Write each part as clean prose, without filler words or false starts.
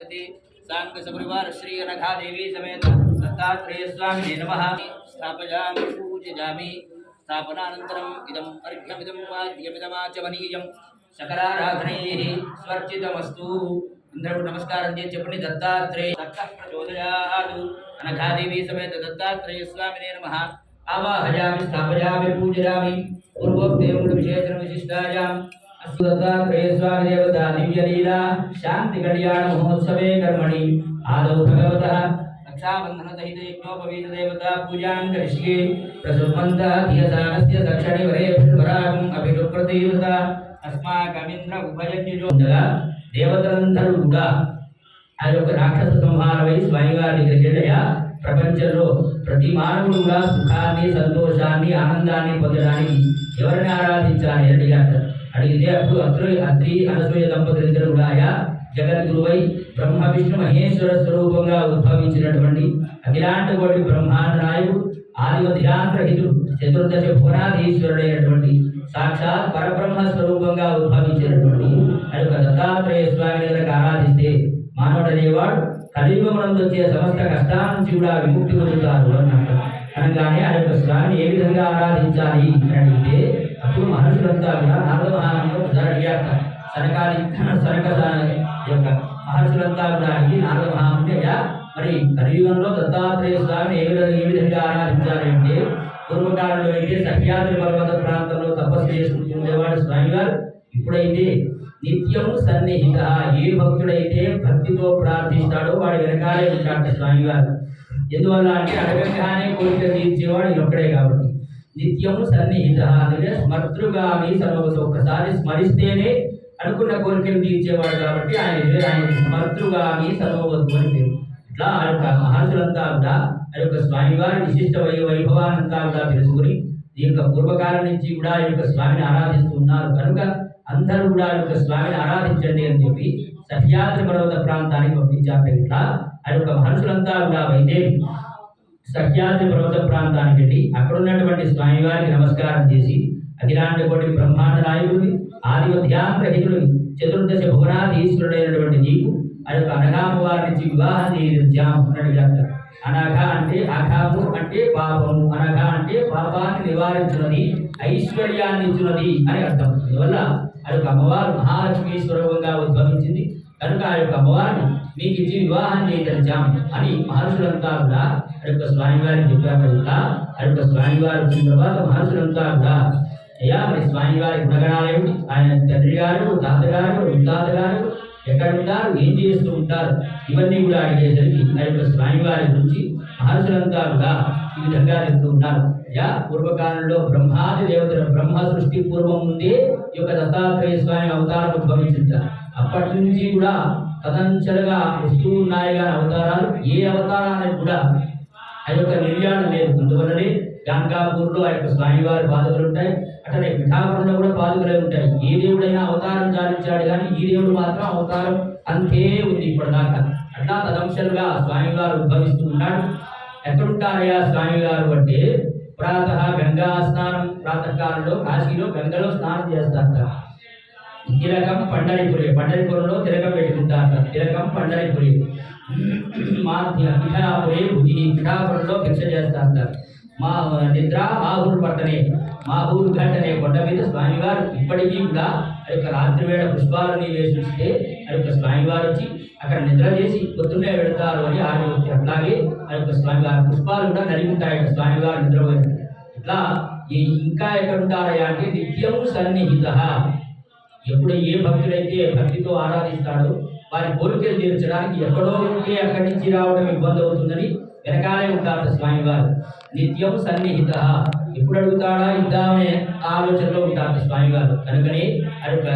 सांग सपरिवार श्री अनघा देवी समेत दत्तात्रेय स्वामिने नमः। स्थापयामि पूजयामि। स्थापनानन्तरम् इदम् अर्घ्यमिदं वाद्यमिदमाचमनीयं सकलाराधनैः स्वर्चितमस्तु। అందరూ నమస్కారం చేసి చెప్పండి దత్తాత్రేయ దత్తః ప్రచోదయాత్ అనఘాదేవి సమేత దత్తాత్రేయ స్వామినే నమః। ఆవాహయామి స్థాపయామి పూజయామి పూర్వోక్తేన విశేషణ విశిష్టాయాం అస్తు దత్తాత్రేయ స్వామి దేవతా దివ్య లీలా శాంతి కళ్యాణ మహోత్సవే కర్మణి ఆదౌ భగవతః రక్షాబంధన సహిత యజ్ఞోపవీత దేవతా పూజాం కరిష్యే ప్రసుమంత ధియసానస్య దక్షిణి వరే వరాగం అభిరుప్రతీవత అస్మాకమింద్ర ఉభయజ్ఞో దేవతలందరూ కూడా ఆ యొక్క రాక్షస సంహారమై స్వామివారి దగ్గరికి వెళ్ళయా ప్రపంచంలో ప్రతి మానవుడు కూడా సుఖాన్ని సంతోషాన్ని ఆనందాన్ని పొందడానికి ఎవరిని ఆరాధించాలని అడిగితే అప్పుడు అత్రి అనసూయ దంపతులు ఇద్దరు కూడా ఆయా జగద్గురువై బ్రహ్మ విష్ణు మహేశ్వర స్వరూపంగా ఉద్భవించినటువంటి అఖిలాంట కోటి బ్రహ్మాండ నాయకుడు ఆదిమధ్యాంతరహితుడు చతుర్దశ భువనాధీశ్వరుడైనటువంటి సాక్షాత్ పరబ్రహ్మ స్వరూపంగా ఉద్భవించినటువంటి ఆ యొక్క దత్తాత్రేయ స్వామిని కనుక ఆరాధిస్తే మానవుడు అనేవాడు కలియుగమునందు వచ్చే సమస్త కష్టాల నుంచి కూడా విముక్తి పొందుతారు అన్నట్టు అనగానే ఆ యొక్క స్వామిని ఏ విధంగా ఆరాధించాలి అని అడిగితే అప్పుడు మహర్షులంతా కూడా నారద మహారాజు ఒకసారి అడిగారు. సనక యొక్క మహర్షులంతా కూడా అడిగి నారద మహారాజు అయ్యా మరి కలియుగంలో దత్తాత్రేయ స్వామిని ఏ విధంగా ఆరాధించాలి అంటే పూర్వకాలంలో అయితే సహ్యాద్రి పర్వత ప్రాంతంలో తపస్సు చేసుకుంటుండేవాడు స్వామివారు. ఇప్పుడైతే నిత్యం సన్నిహిత ఏ భక్తుడైతే భక్తితో ప్రార్థిస్తాడో వాడి వెనకాలే ఉంటాడు స్వామివారు. ఎందువల్ల అంటే అడగగానే కోరిక తీర్చేవాడు ఒక్కడే కాబట్టి నిత్యం సన్నిహిత అంటే స్మర్తృగామి సర్వసు ఒక్కసారి స్మరిస్తేనే అనుకున్న కోరికలు తీర్చేవాడు కాబట్టి ఆయన స్మర్తృగామి సర్వవద్దు అని పేరు. ఇట్లా ఆ యొక్క మహర్షులంతా కూడా ఆ యొక్క స్వామివారి విశిష్ట వైభవానంతా కూడా తెలుసుకుని ఈ యొక్క పూర్వకాలం నుంచి కూడా ఈ యొక్క స్వామిని ఆరాధిస్తూ ఉన్నారు కనుక అందరూ కూడా ఆ యొక్క స్వామిని ఆరాధించండి అని చెప్పి సహ్యాద్రి పర్వత ప్రాంతానికి పంపించారు. ఇట్లా ఆ యొక్క మహర్షులంతా కూడా వైదేవి సహ్యాద్రి పర్వత ప్రాంతానికి వెళ్ళి అక్కడ ఉన్నటువంటి స్వామివారికి నమస్కారం చేసి అఖిలాండ కోటి బ్రహ్మాండ నాయకుడిని ఆదిమధ్యాంతరహితుడు చతుర్దశ భువనాధీశ్వరుడైనటువంటి నీకు ఆ యొక్క అనఘాము వారి నుంచి వివాహం చేయించాము అన్నట్టు. అనఘ అంటే అఘాము అంటే పాపము, అనఘ అంటే పాపాన్ని నివారించున్నది, ఐశ్వర్యాన్ని ఇచ్చున్నది అని అర్థం. అందువల్ల ఆ యొక్క అమ్మవారు మహాలక్ష్మి స్వరూపంగా ఉద్భవించింది కనుక ఆ యొక్క అమ్మవారిని మీకు ఇచ్చి వివాహం చేయించాం అని మహర్షులంతా కూడా ఆ యొక్క స్వామివారిని చెప్పారు. కనుక ఆ యొక్క స్వామివారు వచ్చిన తర్వాత మహర్షులంతా కూడా అయ్యా మరి స్వామివారి గుణగణాలు ఏమిటి, ఆయన తండ్రి గారు, తాతగారు, ముత్తాతగారు ఎక్కడ ఉంటారు, ఏం చేస్తూ ఉంటారు, ఇవన్నీ కూడా అడిగేసరికి ఆ యొక్క స్వామివారి గురించి మహర్షులంతా కూడా ఈ విధంగా చెప్తూ ఉన్నారు. యా పూర్వకాలంలో బ్రహ్మాది దేవతల బ్రహ్మ సృష్టి పూర్వం ముందే ఈ యొక్క దత్తాత్రేయ స్వామి అవతారం ఉద్భవించారు. అప్పటి నుంచి కూడా తదంచలుగా వస్తూ ఉన్నాయి కానీ అవతారాలు ఏ అవతారానికి కూడా ఆ యొక్క నిర్యాణం లేదు. అందువల్లనే గాంగాపూర్లో ఆ యొక్క స్వామివారి పాదుకలు ఉంటాయి, అట్లనే పిఠాపురంలో కూడా పాదుకలే ఉంటాయి. ఏ దేవుడైనా అవతారం చాలించాడు కానీ ఈ దేవుడు మాత్రం అవతారం అంతే ఉంది ఇప్పటిదాకా. అట్లా తదంశలుగా స్వామివారు ఉద్భవిస్తూ ఉన్నాడు. ఎక్కడుంటారయ్యా స్వామివారు అంటే ప్రాతః గంగా స్నానం, ప్రాతకాలంలో కాశీలో గంగలో స్నానం చేస్తారు. తిలకం పండరిపురి, పండరిపురంలో తిలకం పెట్టుకుంటారు. తిలకం పండరిపురి పిఠాపురి భుజి, పిఠాపురంలో భిక్ష చేస్తారు. మా నిద్ర మాహూరు పట్టనే, మాహూరు ఘట్టనే కొండ మీద స్వామివారు ఇప్పటికీ కూడా ఆ యొక్క రాత్రి వేళ పుష్పాలని వేసిస్తే ఆ యొక్క స్వామివారు వచ్చి అక్కడ నిద్ర చేసి పొద్దున్నే వెళతారు అని ఆలోచి. అట్లాగే ఆ యొక్క స్వామివారి పుష్పాలు కూడా నలిగుంటాయి స్వామివారు నిద్రపోయి. ఇట్లా ఇంకా ఎక్కడ ఉంటారయ్యా అంటే నిత్యం సన్నిహిత. ఎప్పుడు ఏ భక్తుడైతే భక్తితో ఆరాధిస్తాడో వారి కోరికలు తీర్చడానికి ఎక్కడో ఉంటే అక్కడి నుంచి రావడం ఇబ్బంది అవుతుందని వెనకాలే ఉంటారు స్వామివారు. నిత్యం సన్నిహిత, ఎప్పుడు అడుగుతాడా ఇద్దామనే ఆలోచనలో ఉంటారు స్వామివారు. కనుకనే ఆ యొక్క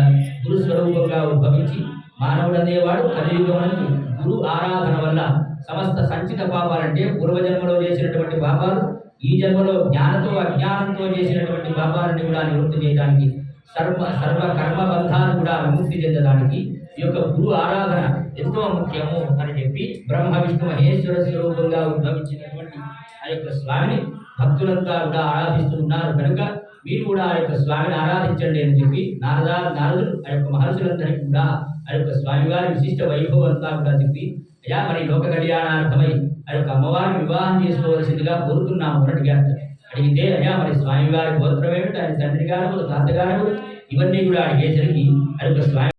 గురు స్వరూపంగా ఉద్భవించి మానవుడు అనేవాడు కలియుగం గురు ఆరాధన వల్ల సమస్త సంచిత పాపాలంటే పూర్వజన్మలో చేసినటువంటి పాపాలు ఈ జన్మలో జ్ఞానంతో అజ్ఞానంతో చేసినటువంటి పాపాలను కూడా నివృత్తి చేయడానికి సర్వ కర్మ బంధాలు కూడా విముక్తి చెందడానికి ఈ యొక్క గురు ఆరాధన ఎంతో ముఖ్యము అని చెప్పి బ్రహ్మ విష్ణు మహేశ్వర స్వరూపంగా ఉద్భవించినటువంటి ఆ యొక్క స్వామిని భక్తులంతా కూడా ఆరాధిస్తూ ఉన్నారు. కనుక మీరు కూడా ఆ యొక్క స్వామిని ఆరాధించండి అని చెప్పి నారదుడు ఆ యొక్క మహర్షులందరికీ కూడా ఆ యొక్క స్వామివారి విశిష్ట వైభవం అంతా కూడా చెప్పి అయ్యా మరి లోక కళ్యాణార్థమై ఆ యొక్క అమ్మవారిని వివాహం చేసుకోవాల్సిందిగా కోరుతున్నాము అని అడిగితే అయ్యా మరి స్వామివారి గోత్రం ఏమిటి ఆయన తండ్రి గారు తాతగారు ఇవన్నీ కూడా అడిగేసరికి ఆ యొక్క స్వామి